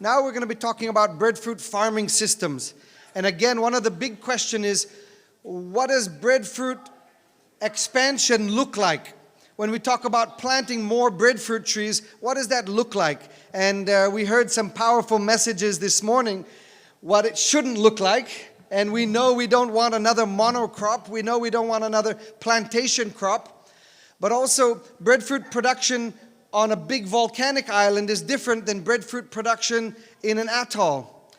Now we're going to be talking about breadfruit farming systems. And again, one of the big questions is, what does breadfruit expansion look like? When we talk about planting more breadfruit trees, what does that look like? And we heard some powerful messages this morning, what it shouldn't look like. And we know we don't want another monocrop. We know we don't want another plantation crop. But also, breadfruit production on a big volcanic island is different than breadfruit production in an atoll.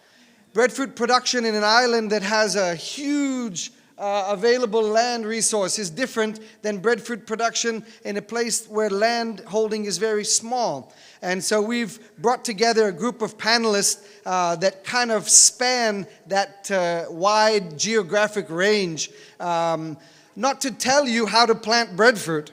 Breadfruit production in an island that has a huge available land resource is different than breadfruit production in a place where land holding is very small. And so we've brought together a group of panelists that kind of span that wide geographic range, not to tell you how to plant breadfruit.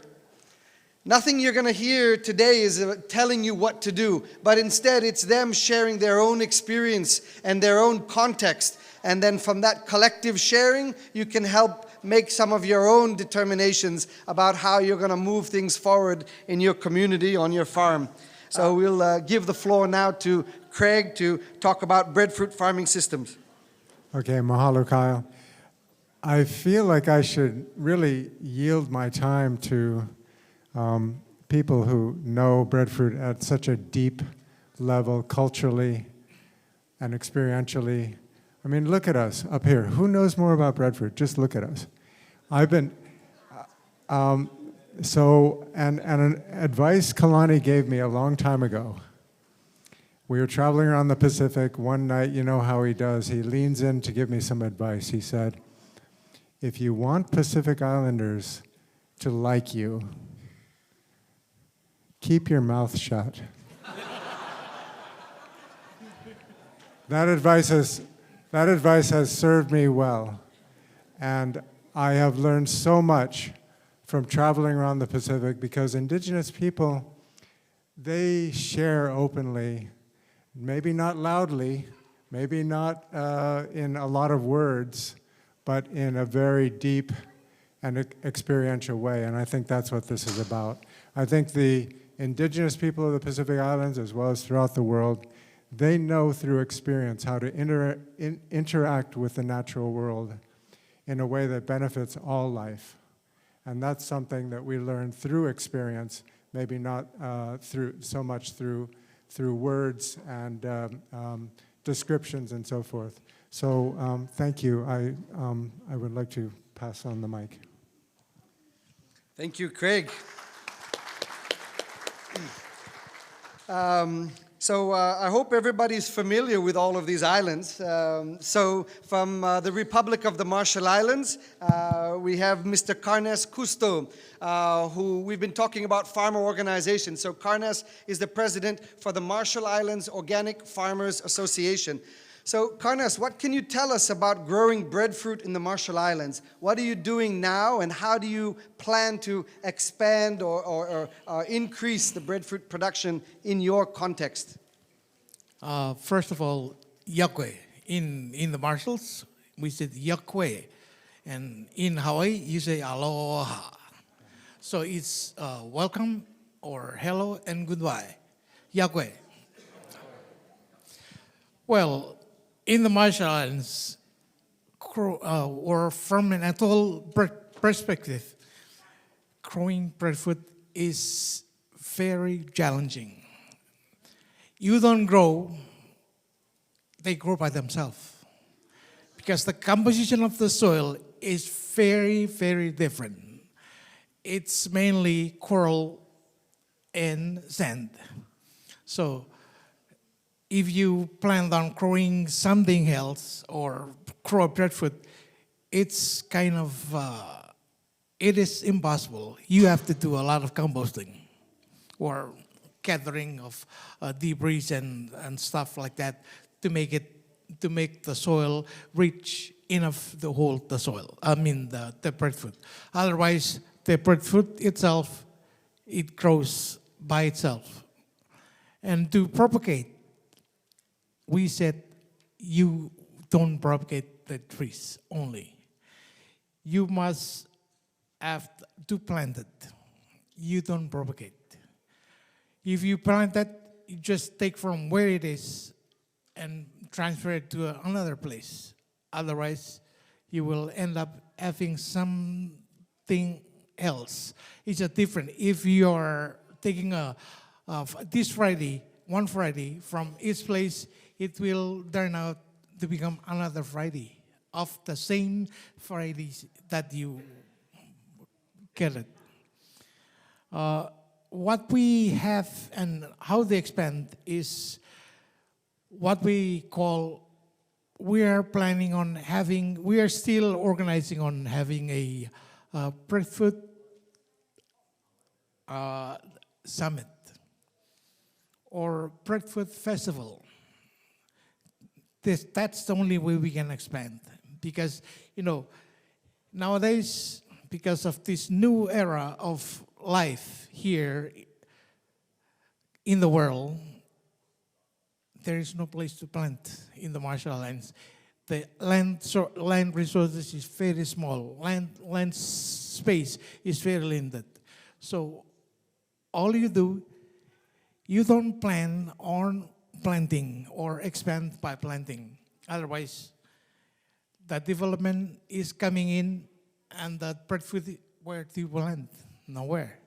Nothing you're going to hear today is telling you what to do, but instead it's them sharing their own experience and their own context. And then from that collective sharing, you can help make some of your own determinations about how you're going to move things forward in your community, on your farm. So we'll give the floor now to Craig to talk about breadfruit farming systems. Okay, mahalo, Kyle. I feel like I should really yield my time to people who know breadfruit at such a deep level, culturally and experientially. I mean, look at us up here. Who knows more about breadfruit? Just look at us. I've been, and an advice Kalani gave me a long time ago. We were traveling around the Pacific. One night, you know how he does. He leans in to give me some advice. He said, if you want Pacific Islanders to like you, keep your mouth shut. That advice has served me well. And I have learned so much from traveling around the Pacific because indigenous people, they share openly, maybe not loudly, maybe not in a lot of words, but in a very deep and experiential way. And I think that's what this is about. I think the indigenous people of the Pacific Islands, as well as throughout the world, they know through experience how to interact with the natural world in a way that benefits all life. And that's something that we learn through experience, maybe not so much through words and descriptions and so forth. So thank you. I would like to pass on the mic. Thank you, Craig. I hope everybody's familiar with all of these islands. So from the Republic of the Marshall Islands, we have Mr. Carnes Custo, who we've been talking about farmer organizations. So Carnes is the president for the Marshall Islands Organic Farmers Association. So Carnes, what can you tell us about growing breadfruit in the Marshall Islands? What are you doing now, and how do you plan to expand or increase the breadfruit production in your context? First of all, yakwe. In the Marshalls, we said yakwe. And in Hawaii, you say aloha. So it's welcome or hello and goodbye. Yakwe. Well, in the Marshall Islands, or from an atoll perspective, growing breadfruit is very challenging. You don't grow, they grow by themselves. Because the composition of the soil is very, very different. It's mainly coral and sand. So if you plan on growing something else or grow breadfruit, it's kind of, it is impossible. You have to do a lot of composting or gathering of debris and stuff like that to make the soil rich enough to hold the soil. I mean the breadfruit. Otherwise, the breadfruit itself, it grows by itself. And to propagate, we said you don't propagate the trees only. You must have to plant it. You don't propagate. If you plant that, you just take from where it is and transfer it to another place. Otherwise, you will end up having something else. It's a different. If you're taking this Friday, one Friday from each place, it will turn out to become another Friday of the same Fridays that you get it. What we have and how they expand is what we call, we are planning on having, we are still organizing on having a breadfruit summit or breadfruit festival. That's the only way we can expand, because nowadays, because of this new era of life here in the world, there is no place to plant in the Marshall Islands. The land resources is very small. Land space is very limited. So all you do, you don't plan on planting or expand by planting. Otherwise, the development is coming in, and that breadfruit, where do you plant? Nowhere.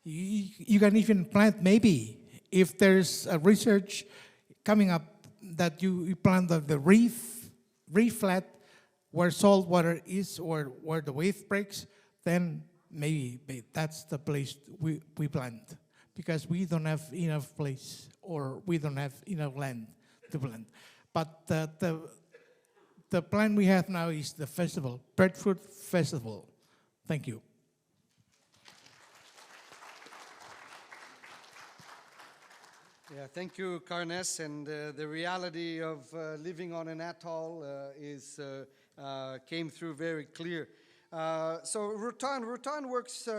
You can even plant, maybe, if there's a research coming up that you plant the reef flat where salt water is or where the wave breaks, then maybe that's the place we plant, because we don't have enough place or we don't have enough land to plant. But the plan we have now is the festival, Breadfruit Festival. Thank you. Yeah, thank you, Karnes. And the reality of living on an atoll came through very clear. So Rutan works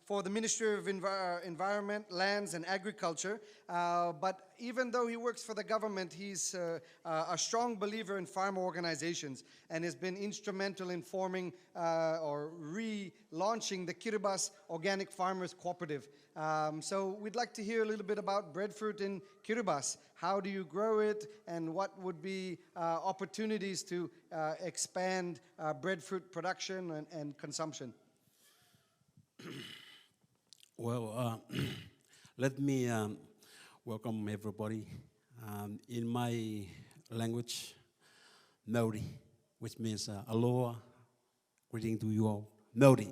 for the Ministry of Environment, Lands and Agriculture. But even though he works for the government, he's a strong believer in farm organizations and has been instrumental in forming or relaunching the Kiribati Organic Farmers Cooperative. So we'd like to hear a little bit about breadfruit in Kiribati. How do you grow it, and what would be opportunities to expand breadfruit production and consumption? Well, let me welcome everybody. In my language, Maori, which means aloha, greeting to you all, Maori.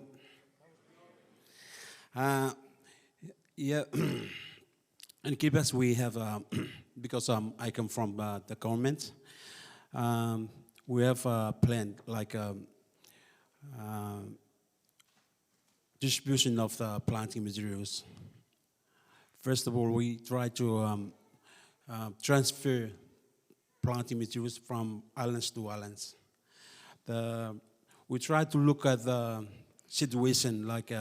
Yeah, in Kiribati we have, because I come from the government, we have a plan like distribution of the planting materials. First of all, we try to transfer planting materials from islands to islands. We try to look at the situation, like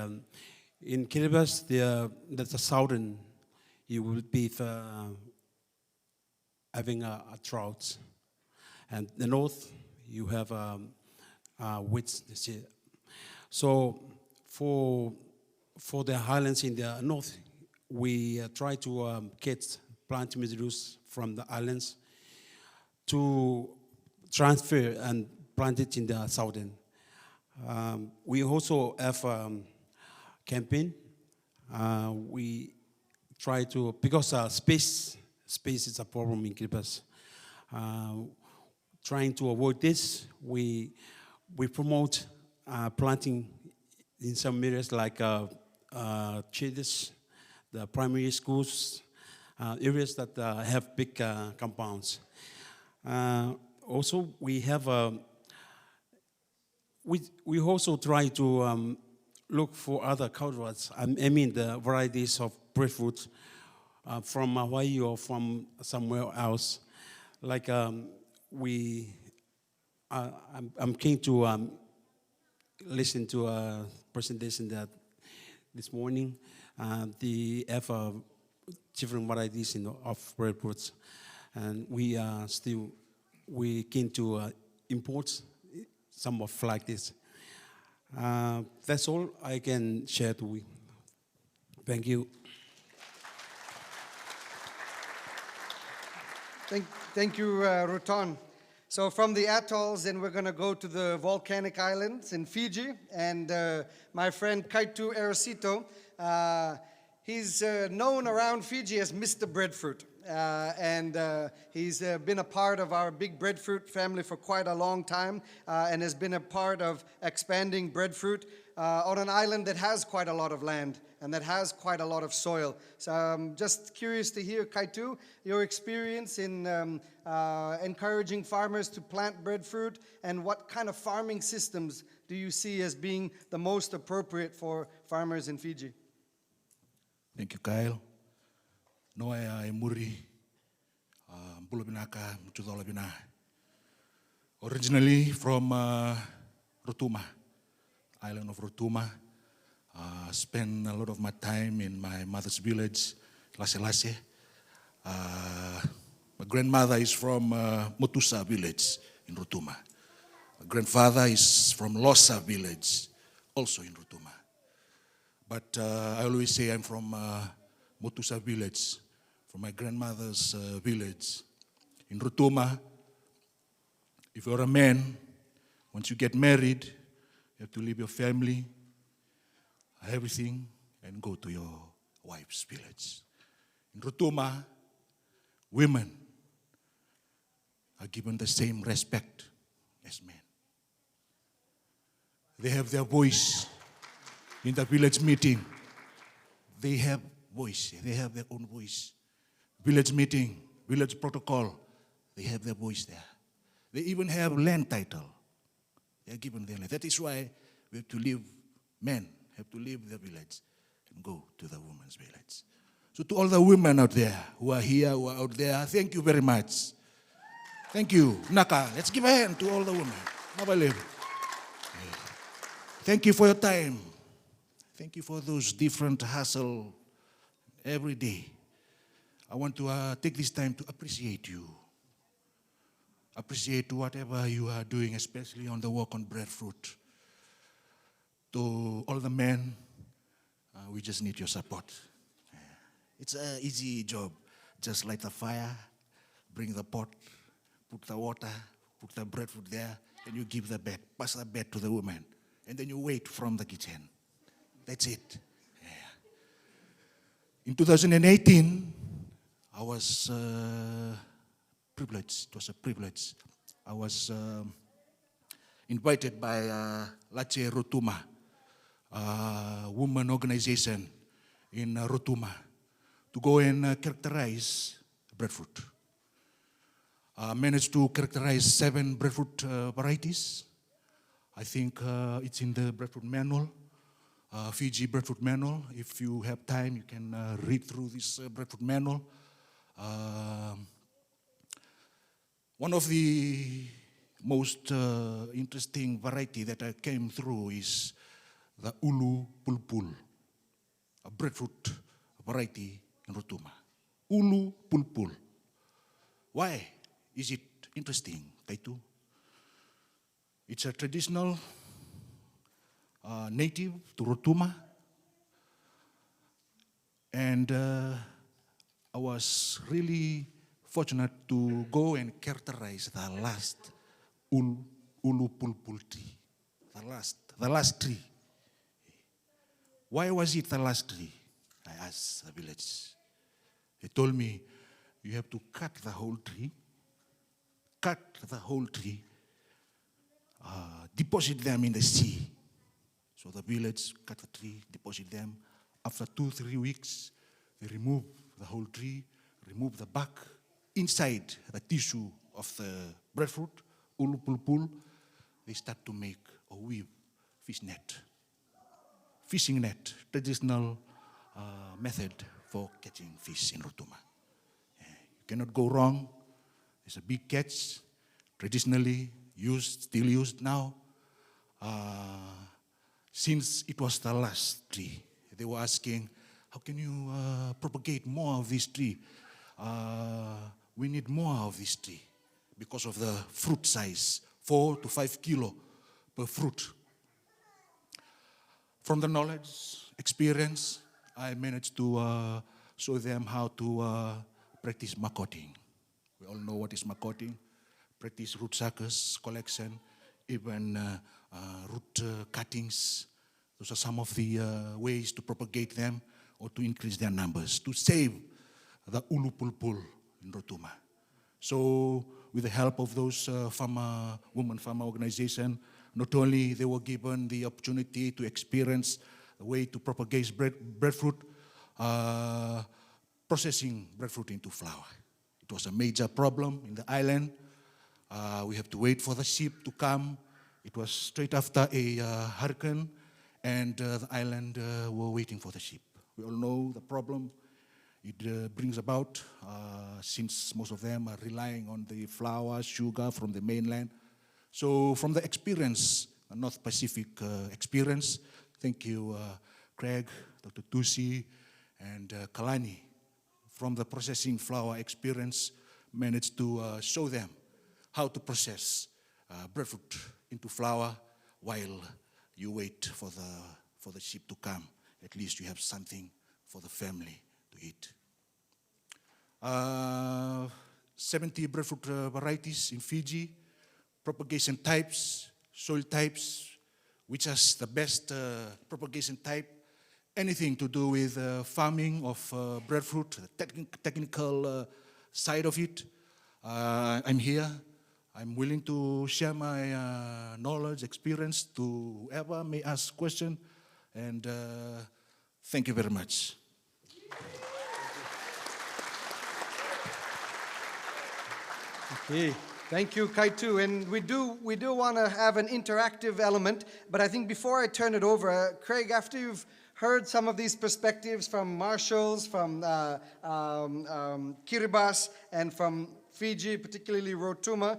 in Kiribati, the southern, you will be having a drought. And the north, you have wet. So for the highlands in the north, we try to get plant materials from the islands to transfer and plant it in the southern. We also have campaign. We try to, because space is a problem in Kiribati. Trying to avoid this, we promote planting in some areas like churches, the primary schools, areas that have big compounds. Also, we have we also try to look for other cultivars. I mean the varieties of breadfruit from Hawaii or from somewhere else. Like I'm keen to listen to a presentation that this morning. They have different varieties of breadfruits, and we keen to import some of like this. That's all I can share to you. Thank you. Thank you, Ruton. So from the atolls, then we're going to go to the volcanic islands in Fiji. And my friend Kaitu Erosito, he's known around Fiji as Mr. Breadfruit. And he's been a part of our big breadfruit family for quite a long time and has been a part of expanding breadfruit on an island that has quite a lot of land and that has quite a lot of soil. So I'm just curious to hear, Kaitu, your experience in encouraging farmers to plant breadfruit, and what kind of farming systems do you see as being the most appropriate for farmers in Fiji? Thank you, Kyle. Noe ai muri, mbula binaka, mchudola bina. Originally from Rotuma, island of Rotuma. Spent a lot of my time in my mother's village, Lase Lase. My grandmother is from Motusa village in Rotuma. My grandfather is from Losa village, also in Rotuma. But I always say I'm from Motusa village, from my grandmother's village. In Rotuma, if you're a man, once you get married, you have to leave your family, everything, and go to your wife's village. In Rotuma, women are given the same respect as men. They have their voice in the village meeting. They have voice. They have their own voice. Village meeting, village protocol, they have their voice there. They even have land title. They are given their land. That is why we have to leave, men have to leave the village and go to the women's village. So to all the women out there who are here, who are out there, thank you very much. Thank you. Naka, let's give a hand to all the women. Mabalev. Thank you for your time. Thank you for those different hustle every day. I want to take this time to appreciate you. Appreciate whatever you are doing, especially on the work on breadfruit. To all the men, we just need your support. It's an easy job. Just light the fire, bring the pot, put the water, put the breadfruit there, and you give the bed, pass the bed to the woman, and then you wait from the kitchen. That's it. Yeah. In 2018, I was privileged. It was a privilege. I was invited by Lache Rotuma, a woman organization in Rotuma, to go and characterize breadfruit. I managed to characterize 7 breadfruit varieties. I think it's in the breadfruit manual, Fiji breadfruit manual. If you have time, you can read through this breadfruit manual. One of the most interesting variety that I came through is the Ulu Pulpul, a breadfruit variety in Rotuma. Ulu Pulpul. Why is it interesting, Kaitu? It's a traditional native to Rotuma, and I was really fortunate to go and characterize the last Ulu Pulpul tree, the last tree. Why was it the last tree? I asked the village. They told me, you have to cut the whole tree, deposit them in the sea. So the village cut the tree, deposit them. After 2-3 weeks, they remove the whole tree, remove the bark. Inside the tissue of the breadfruit, ulu pulpul, they start to make or weave fish net. Fishing net, traditional method for catching fish in Rotuma. You cannot go wrong. It's a big catch, traditionally used, still used now. Since it was the last tree, they were asking, how can you propagate more of this tree? We need more of this tree because of the fruit size, 4 to 5 kilo per fruit. From the knowledge, experience, I managed to show them how to practice marketing We all know what is makoting, practice root suckers collection, even root cuttings. Those are some of the ways to propagate them or to increase their numbers, to save the ulupulpul in Rotuma. So with the help of those women farmer organization, not only they were given the opportunity to experience the way to propagate breadfruit, processing breadfruit into flour. It was a major problem in the island. We have to wait for the ship to come. It was straight after a hurricane, and the island were waiting for the ship. We all know the problem it brings about, since most of them are relying on the flour, sugar from the mainland. So from the experience, North Pacific experience, thank you, Craig, Dr. Tusi, and Kalani, from the processing flour experience, managed to show them how to process breadfruit into flour while you wait for the ship to come. At least you have something for the family to eat. 70 breadfruit varieties in Fiji, propagation types, soil types, which is the best propagation type, anything to do with farming of breadfruit, the technical side of it. I'm here. I'm willing to share my knowledge, experience to whoever may ask question, and thank you very much. Okay. Thank you, Kaitu. And we do want to have an interactive element, but I think before I turn it over, Craig, after you've heard some of these perspectives from marshals, from Kiribati, and from Fiji, particularly Rotuma,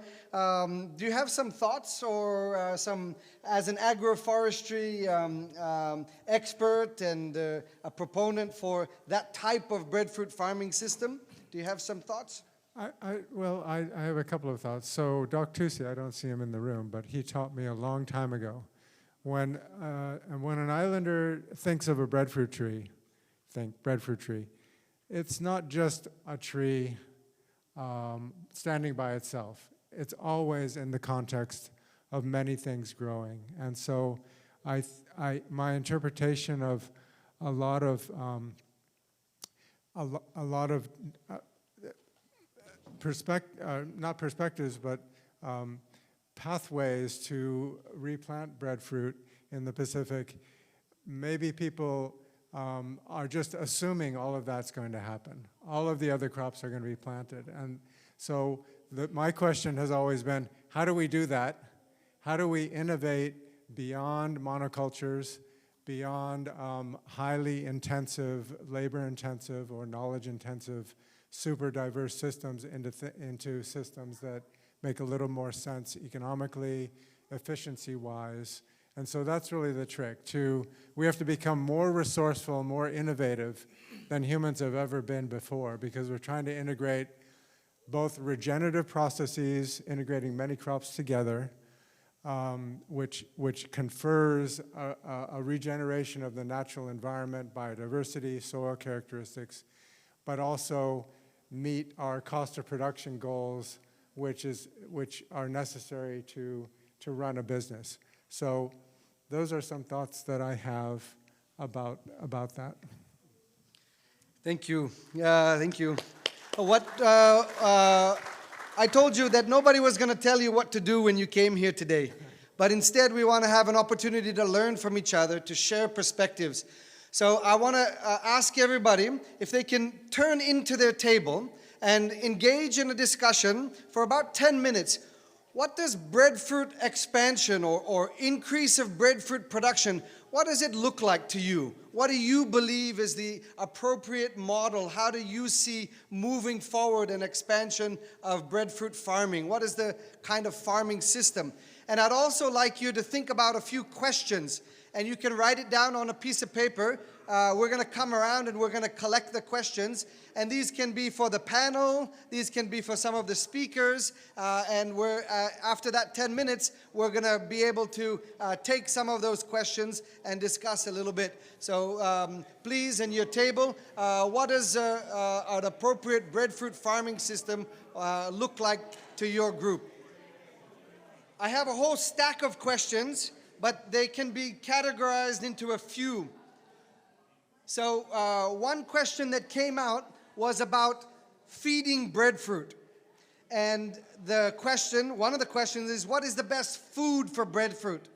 do you have some thoughts or as an agroforestry expert and a proponent for that type of breadfruit farming system? Do you have some thoughts? Well, I have a couple of thoughts. So Doc Tusi, I don't see him in the room, but he taught me a long time ago. When an islander thinks of a breadfruit tree, it's not just a tree standing by itself. It's always in the context of many things growing. And so my interpretation of a lot of not perspectives, but pathways to replant breadfruit in the Pacific, maybe people are just assuming all of that's going to happen. All of the other crops are going to be planted. And so my question has always been, how do we do that? How do we innovate beyond monocultures, beyond highly intensive, labor-intensive or knowledge-intensive, super diverse systems into systems that make a little more sense economically, efficiency-wise. And so that's really the trick. We have to become more resourceful, more innovative than humans have ever been before, because we're trying to integrate both regenerative processes, integrating many crops together, which confers a regeneration of the natural environment, biodiversity, soil characteristics, but also meet our cost of production goals, which are necessary to run a business. So those are some thoughts that I have about that. Thank you. Thank you. I told you that nobody was going to tell you what to do when you came here today. But instead, we want to have an opportunity to learn from each other, to share perspectives. So I want to ask everybody if they can turn into their table and engage in a discussion for about 10 minutes. What does breadfruit expansion or increase of breadfruit production, what does it look like to you? What do you believe is the appropriate model? How do you see moving forward an expansion of breadfruit farming? What is the kind of farming system? And I'd also like you to think about a few questions and you can write it down on a piece of paper. We're going to come around and we're going to collect the questions, and these can be for the panel, these can be for some of the speakers, and we're after that 10 minutes, we're going to be able to take some of those questions and discuss a little bit. So please, in your table, what does an appropriate breadfruit farming system look like to your group? I have a whole stack of questions, but they can be categorized into a few. So one question that came out was about feeding breadfruit. And one of the questions is, what is the best food for breadfruit?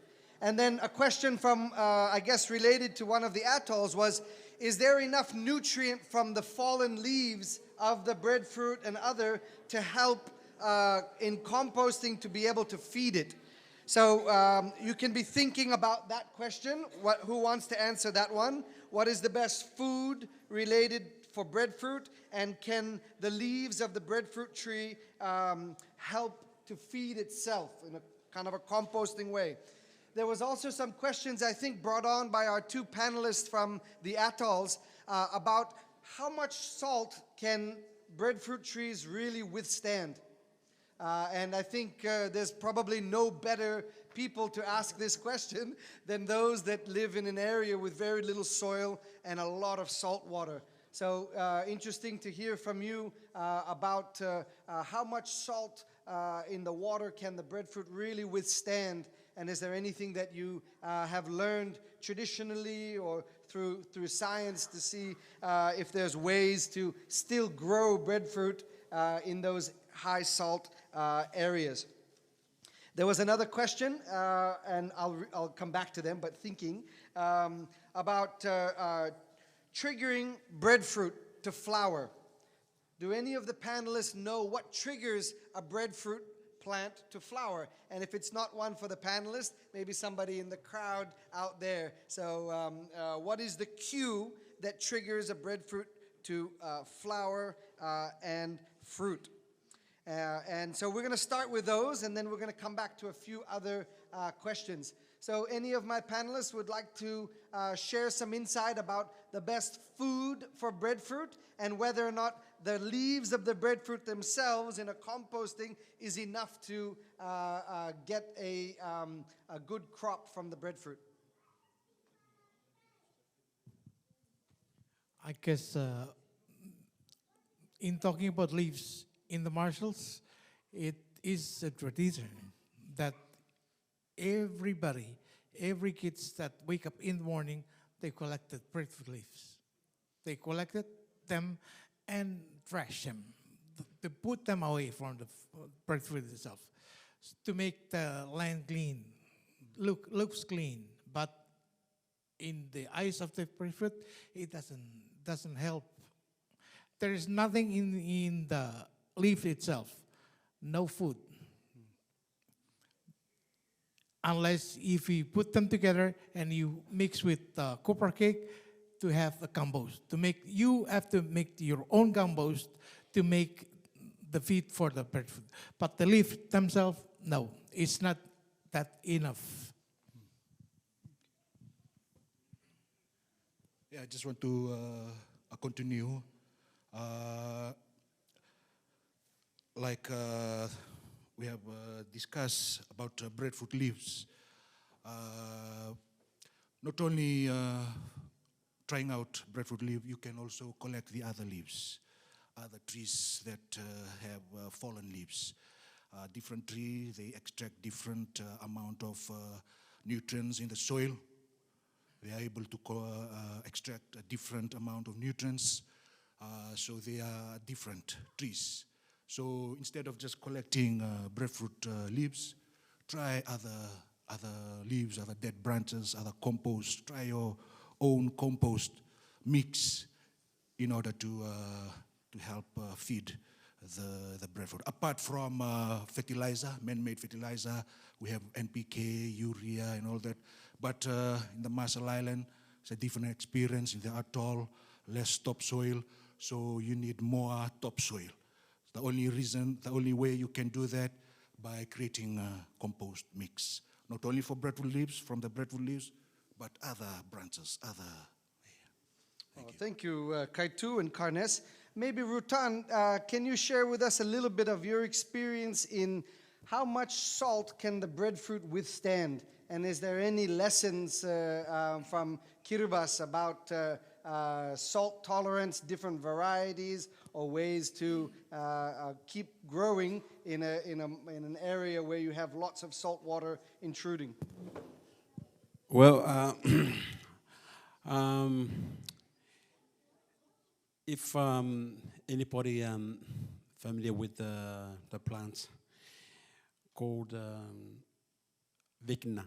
And then a question from, I guess, related to one of the atolls was, is there enough nutrient from the fallen leaves of the breadfruit and other to help in composting to be able to feed it? So you can be thinking about that question. Who wants to answer that one? What is the best food related for breadfruit? And can the leaves of the breadfruit tree help to feed itself in a kind of a composting way? There was also some questions, I think, brought on by our two panelists from the atolls about how much salt can breadfruit trees really withstand. And I think there's probably no better people to ask this question than those that live in an area with very little soil and a lot of salt water. So interesting to hear from you about how much salt in the water can the breadfruit really withstand, and is there anything that you have learned traditionally or through science to see if there's ways to still grow breadfruit in those high salt areas? There was another question, and I'll come back to them, but thinking about triggering breadfruit to flower. Do any of the panelists know what triggers a breadfruit plant to flower? And if it's not one for the panelists, maybe somebody in the crowd out there. So what is the cue that triggers a breadfruit to flower and fruit? And so we're going to start with those, and then we're going to come back to a few other questions. So any of my panelists would like to share some insight about the best food for breadfruit and whether or not the leaves of the breadfruit themselves in a composting is enough to get a good crop from the breadfruit. I guess in talking about leaves in the Marshalls, it is a tradition that every kids that wake up in the morning, they collected breadfruit leaves. They collected them and trash them. They put them away from the breadfruit itself to make the land clean, looks clean. But in the eyes of the breadfruit, it doesn't help. There is nothing in the leaf itself, no food. Unless if you put them together and you mix with copper cake to have a compost. You have to make your own compost to make the feed for the breadfruit. But the leaf themselves, no, it's not that enough. Yeah, I just want to continue. We have discussed about breadfruit leaves. Not only trying out breadfruit leaf, you can also collect the other leaves, other trees that have fallen leaves. Different trees, they extract different amount of nutrients in the soil. They are able to extract a different amount of nutrients. So they are different trees. So instead of just collecting breadfruit leaves, try other leaves, other dead branches, other compost. Try your own compost mix in order to help feed the breadfruit. Apart from fertilizer, man-made fertilizer, we have NPK, urea, and all that. But in the Marshall Island, it's a different experience. In the atoll, less topsoil, so you need more topsoil. The only way you can do that by creating a compost mix. Not only for breadfruit leaves, from the breadfruit leaves, but other branches, other. Thank you, Kaitu and Karnes. Maybe Rutan, can you share with us a little bit of your experience in how much salt can the breadfruit withstand? And is there any lessons from Kiribati about salt tolerance, different varieties, or ways to keep growing in an area where you have lots of salt water intruding? Well, if anybody familiar with the plant called Vigna,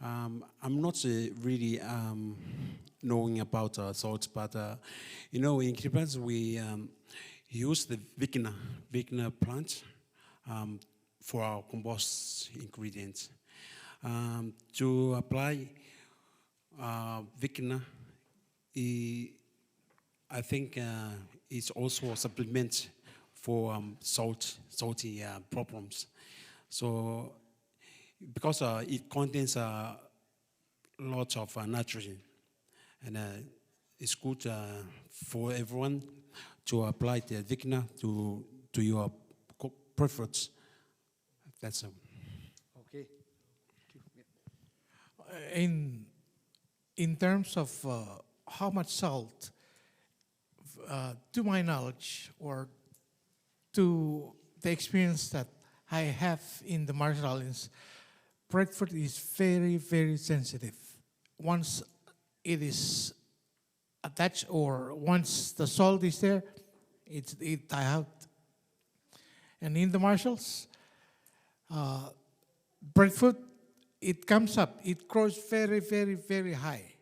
I'm not really knowing about salts, but in Kiribati we use the Vigna plant for our compost ingredients. To apply Vigna, I think it's also a supplement for salty problems. So, because it contains a lot of nitrogen, and it's good for everyone to apply the Vigna to your breadfruits. That's all. Okay. In terms of how much salt, to my knowledge, or to the experience that I have in the Marshall Islands, breadfruit is very, very sensitive. Once it is attached, or once the salt is there, it die out. And in the Marshalls, breadfruit, it comes up, it grows very, very, very high,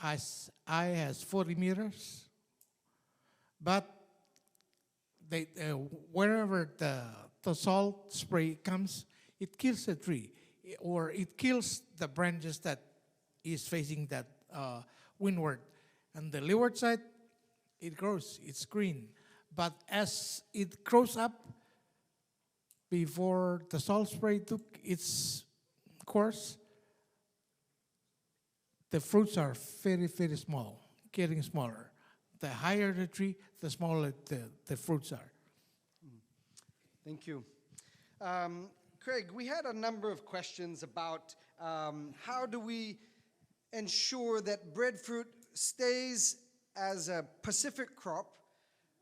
as high as 40 meters. But wherever the salt spray comes, it kills the tree, or it kills the branches that is facing that windward. And the leeward side, it grows, it's green. But as it grows up, before the salt spray took its course, the fruits are very, very small, getting smaller. The higher the tree, the smaller the fruits are. Thank you. Craig, we had a number of questions about how do we ensure that breadfruit stays as a Pacific crop,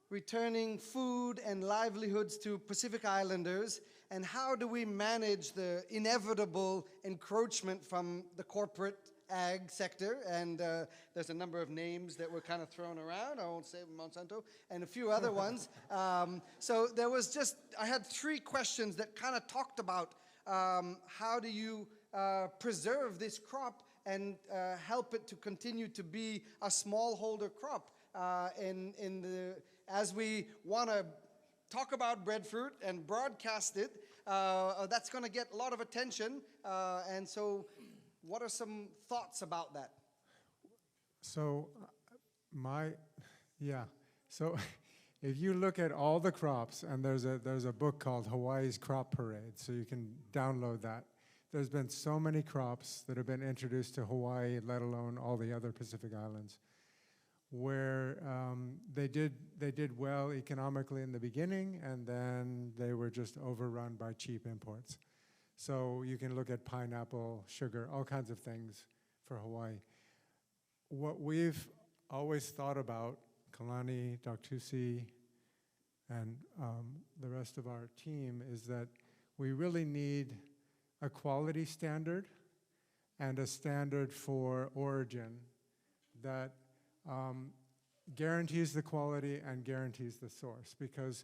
returning food and livelihoods to Pacific Islanders, and how do we manage the inevitable encroachment from the corporate ag sector, and there's a number of names that were kind of thrown around. I won't say Monsanto, and a few other ones. So there was I had 3 questions that kind of talked about how do you preserve this crop and help it to continue to be a smallholder crop as we want to talk about breadfruit and broadcast it. That's going to get a lot of attention, and so what are some thoughts about that? So, So, if you look at all the crops, and there's a book called Hawaii's Crop Parade, so you can download that. There's been so many crops that have been introduced to Hawaii, let alone all the other Pacific Islands, where they did well economically in the beginning, and then they were just overrun by cheap imports. So you can look at pineapple, sugar, all kinds of things for Hawaii. What we've always thought about, Kalani, Daktusi, and the rest of our team, is that we really need a quality standard and a standard for origin that guarantees the quality and guarantees the source, because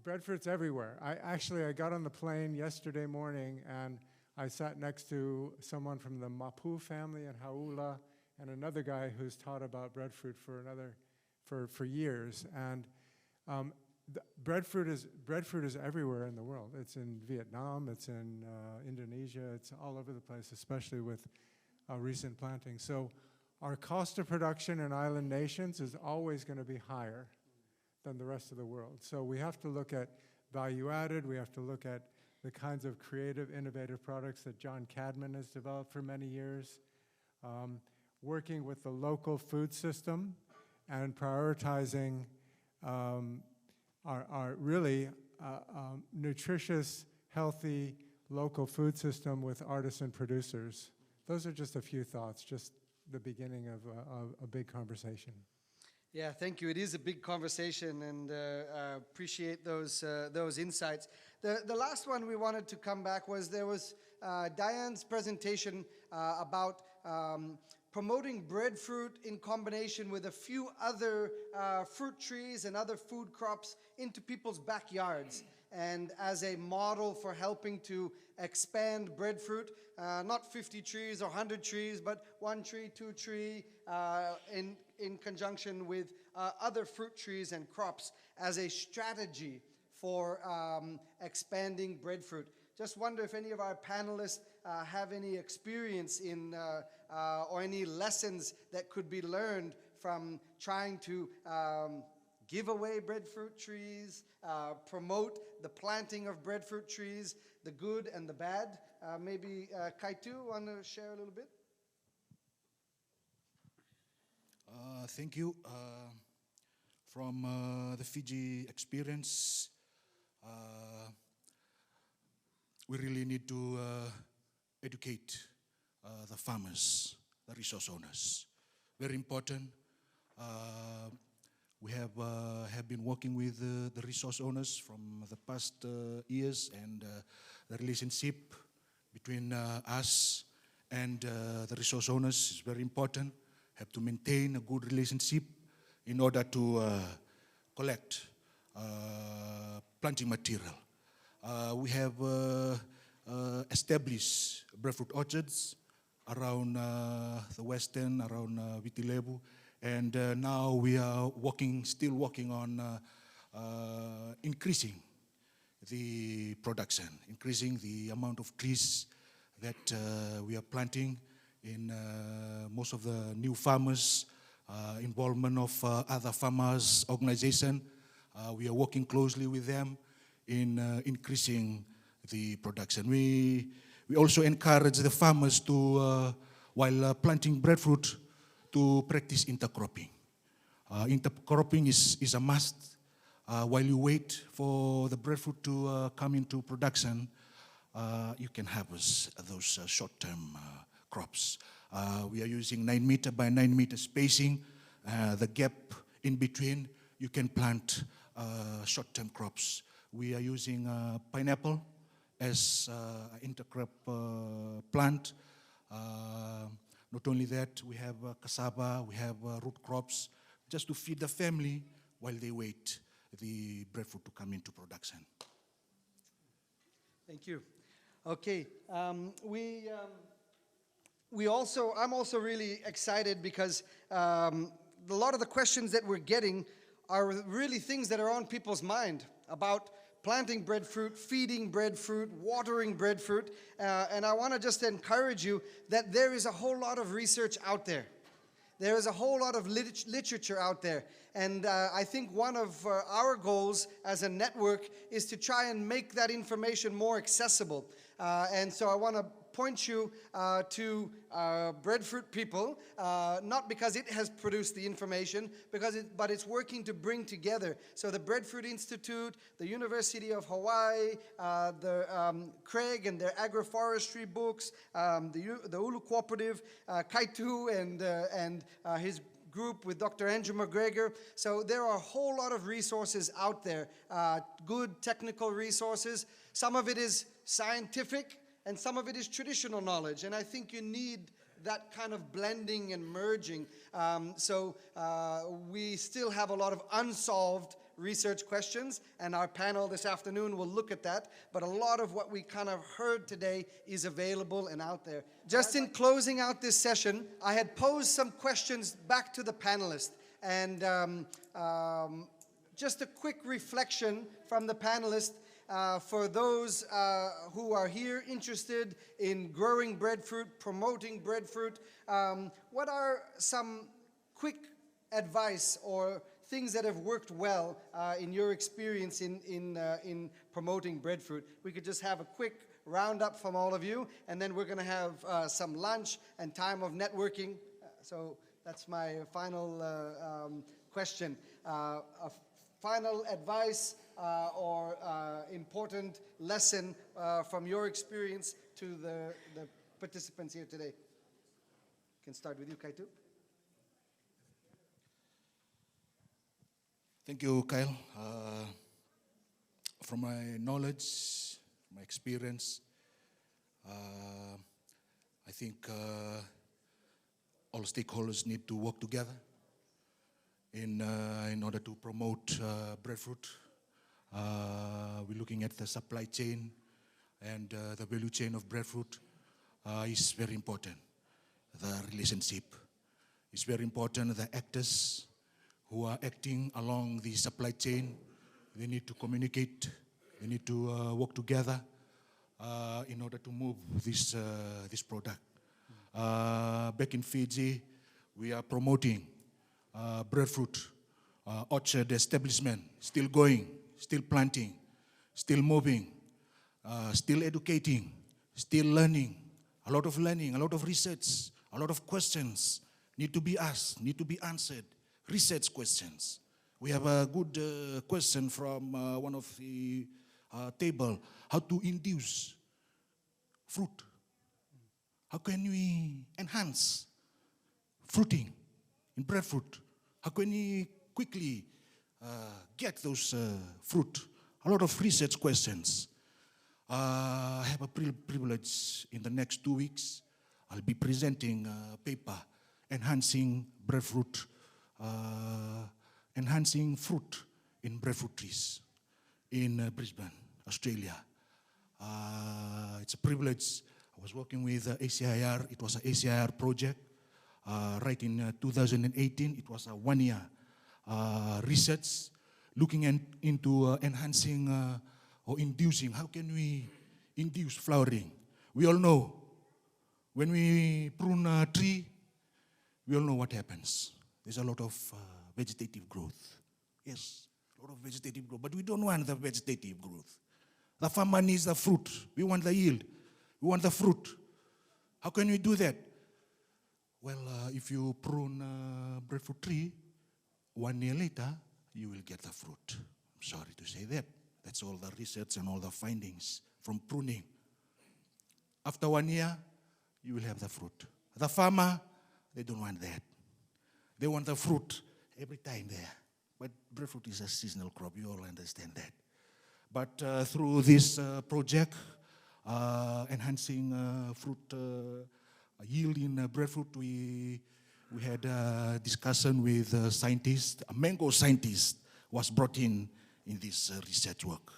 breadfruit's everywhere. I got on the plane yesterday morning and I sat next to someone from the Mapu family in Haula and another guy who's taught about breadfruit for years. And breadfruit is everywhere in the world. It's in Vietnam, it's in Indonesia, it's all over the place, especially with recent planting. So our cost of production in island nations is always going to be higher than the rest of the world. So we have to look at value added, we have to look at the kinds of creative, innovative products that John Cadman has developed for many years, working with the local food system and prioritizing our really nutritious, healthy, local food system with artisan producers. Those are just a few thoughts, just the beginning of a big conversation. Yeah, thank you. It is a big conversation, and appreciate those insights. The last one we wanted to come back was there was Diane's presentation about promoting breadfruit in combination with a few other fruit trees and other food crops into people's backyards, and as a model for helping to expand breadfruit, not 50 trees or 100 trees, but 1 tree, 2 tree, in conjunction with other fruit trees and crops as a strategy for expanding breadfruit. Just wonder if any of our panelists have any experience in or any lessons that could be learned from trying to give away breadfruit trees, promote the planting of breadfruit trees, the good and the bad. Maybe Kaitu, want to share a little bit? Thank you. From the Fiji experience, we really need to educate the farmers, the resource owners. Very important. We have been working with the resource owners from the past years, and the relationship between us and the resource owners is very important. Have to maintain a good relationship in order to collect planting material. We have established breadfruit orchards around the western, around Vitilevu, and now we are still working on increasing the production, increasing the amount of trees that we are planting in most of the new farmers, involvement of other farmers' organization. We are working closely with them in increasing the production. We also encourage the farmers to, while planting breadfruit, to practice intercropping. Intercropping is a must. While you wait for the breadfruit to come into production, you can harvest those short-term crops. We are using 9 meter by 9 meter spacing. The gap in between, you can plant short-term crops. We are using pineapple as an intercrop plant. Not only that, we have cassava, we have root crops, just to feed the family while they wait the breadfruit to come into production. Thank you. Okay, I'm also really excited because a lot of the questions that we're getting are really things that are on people's mind about planting breadfruit, feeding breadfruit, watering breadfruit. And I want to just encourage you that there is a whole lot of research out there. There is a whole lot of literature out there. And I think one of our goals as a network is to try and make that information more accessible. And so I want to point you to Breadfruit People, not because it has produced the information, but it's working to bring together. So the Breadfruit Institute, the University of Hawaii, the Craig and their agroforestry books, the Ulu Cooperative, Kaitu and his group with Dr. Andrew McGregor. So there are a whole lot of resources out there, good technical resources. Some of it is scientific, and some of it is traditional knowledge, and I think you need that kind of blending and merging. So we still have a lot of unsolved research questions, and our panel this afternoon will look at that, but a lot of what we kind of heard today is available and out there. Just in closing out this session, I had posed some questions back to the panelists, and just a quick reflection from the panelists. For those who are here interested in growing breadfruit, promoting breadfruit, what are some quick advice or things that have worked well in your experience in promoting breadfruit. We could just have a quick roundup from all of you, and then we're going to have some lunch and time of networking. So that's my final question. A final advice or important lesson from your experience to the participants here today. Can start with you, Kaitu. Thank you, Kyle. From my knowledge, my experience, I think all stakeholders need to work together in order to promote breadfruit. We're looking at the supply chain, and the value chain of breadfruit is very important. The relationship is very important. The actors who are acting along the supply chain, they need to communicate, they need to work together in order to move this product. Back in Fiji, we are promoting breadfruit orchard establishment, still going, still planting, still moving, still educating, still learning, a lot of research, a lot of questions need to be asked, need to be answered, research questions. We have a good question from one of the table, how to induce fruit. How can we enhance fruiting in breadfruit? How can we quickly get those fruit? A lot of research questions. I have a privilege in the next 2 weeks. I'll be presenting a paper enhancing breadfruit, enhancing fruit in breadfruit trees in Brisbane, Australia. It's a privilege. I was working with ACIR. It was an ACIR project. Right in 2018, it was a 1-year research looking into enhancing or inducing. How can we induce flowering? We all know when we prune a tree, we all know what happens. There's a lot of vegetative growth. Yes, a lot of vegetative growth, but we don't want the vegetative growth. The farmer needs the fruit. We want the yield. We want the fruit. How can we do that? Well, if you prune a breadfruit tree, 1 year later, you will get the fruit. I'm sorry to say that. That's all the research and all the findings from pruning. After 1 year, you will have the fruit. The farmer, they don't want that. They want the fruit every time there. But breadfruit is a seasonal crop, you all understand that. But through this project, enhancing fruit yield in breadfruit, we had a discussion with scientists. A mango scientist was brought in this research work.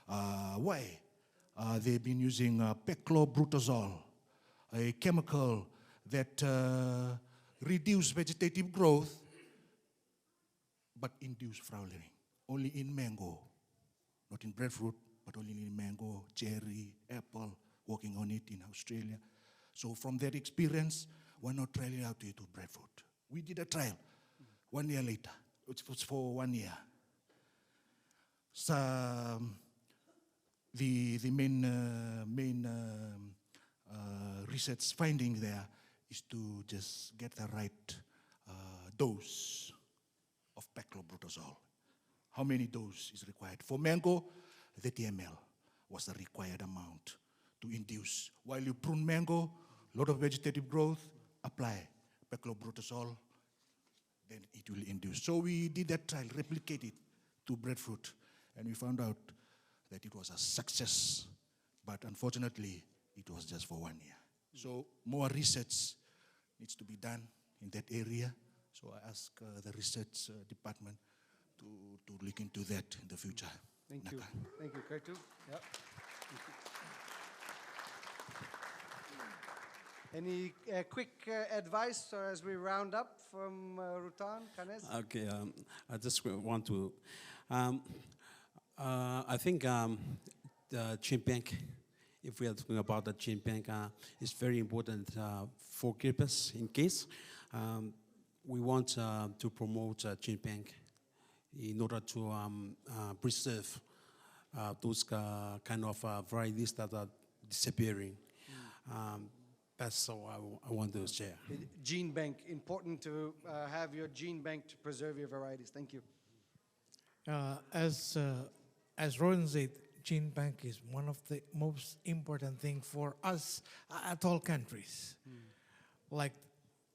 Why? They've been using peclobrutazole, a chemical that reduces vegetative growth but induce flowering. Only in mango, not in breadfruit, but only in mango, cherry, apple, working on it in Australia. So from that experience, why not try it out to breadfruit? We did a trial 1 year later. It was for 1 year. So the main research finding there is to just get the right dose of peclobrutazole. How many doses is required? For mango, 30 ml was the required amount to induce. While you prune mango, a lot of vegetative growth, apply peclobrutazole, then it will induce. So we did that trial, replicated to breadfruit, and we found out that it was a success, but unfortunately, it was just for 1 year. So more research needs to be done in that area. So I ask the research department to look into that in the future. Thank you. Thank you, Kaitu. Yep. Any quick advice as we round up from Rutan, Kanes? Okay, I just want to, I think the gene bank, if we are talking about the gene bank, is very important for keepers in case we want to promote gene bank in order to preserve those kind of varieties that are disappearing. That's all I want to share. Gene bank, important to have your gene bank to preserve your varieties. Thank you. As Rowan said, gene bank is one of the most important thing for us at all countries, like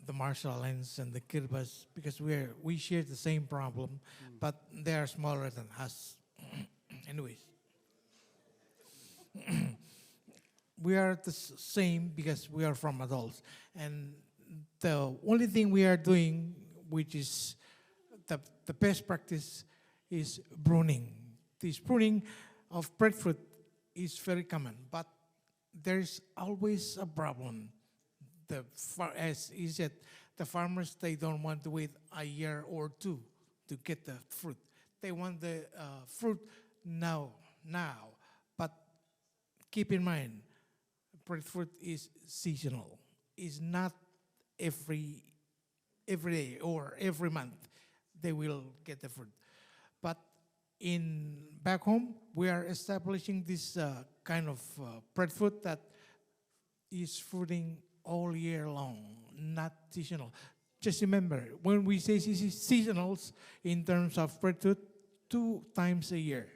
the Marshall Islands and the Kiribati, because we share the same problem, but they are smaller than us. Anyways, we are the same because we are from adults, and the only thing we are doing, which is the best practice, is pruning. This pruning of breadfruit is very common, but there is always a problem. As he said, the farmers, they don't want to wait a year or two to get the fruit. They want the fruit now. But keep in mind, breadfruit is seasonal. It's not every day or every month they will get the fruit. But back home, we are establishing this kind of breadfruit that is fruiting all year long, not seasonal. Just remember, when we say seasonals in terms of breadfruit, 2 times a year.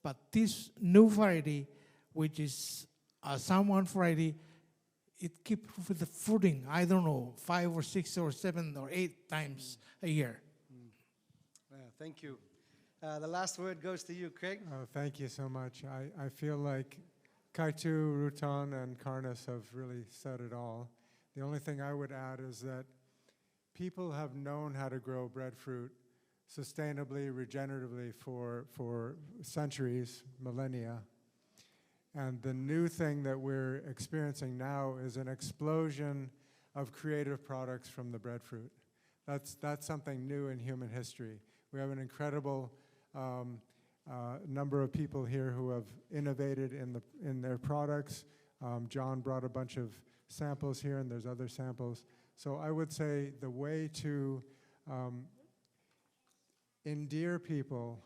But this new variety, which is a Samoan variety, it keeps fruiting, I don't know, 5 or 6 or 7 or 8 times a year. Thank you. The last word goes to you, Craig. Thank you so much. I feel like Kaitu, Rutan, and Karnas have really said it all. The only thing I would add is that people have known how to grow breadfruit sustainably, regeneratively for centuries, millennia. And the new thing that we're experiencing now is an explosion of creative products from the breadfruit. That's something new in human history. We have an incredible number of people here who have innovated in their products. John brought a bunch of samples here, and there's other samples. So I would say the way to endear people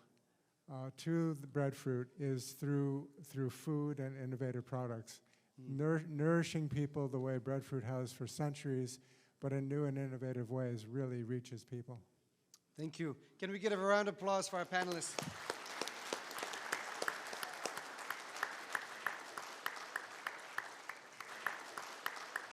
to the breadfruit is through food and innovative products. Nourishing people the way breadfruit has for centuries, but in new and innovative ways, really reaches people. Thank you. Can we give a round of applause for our panelists?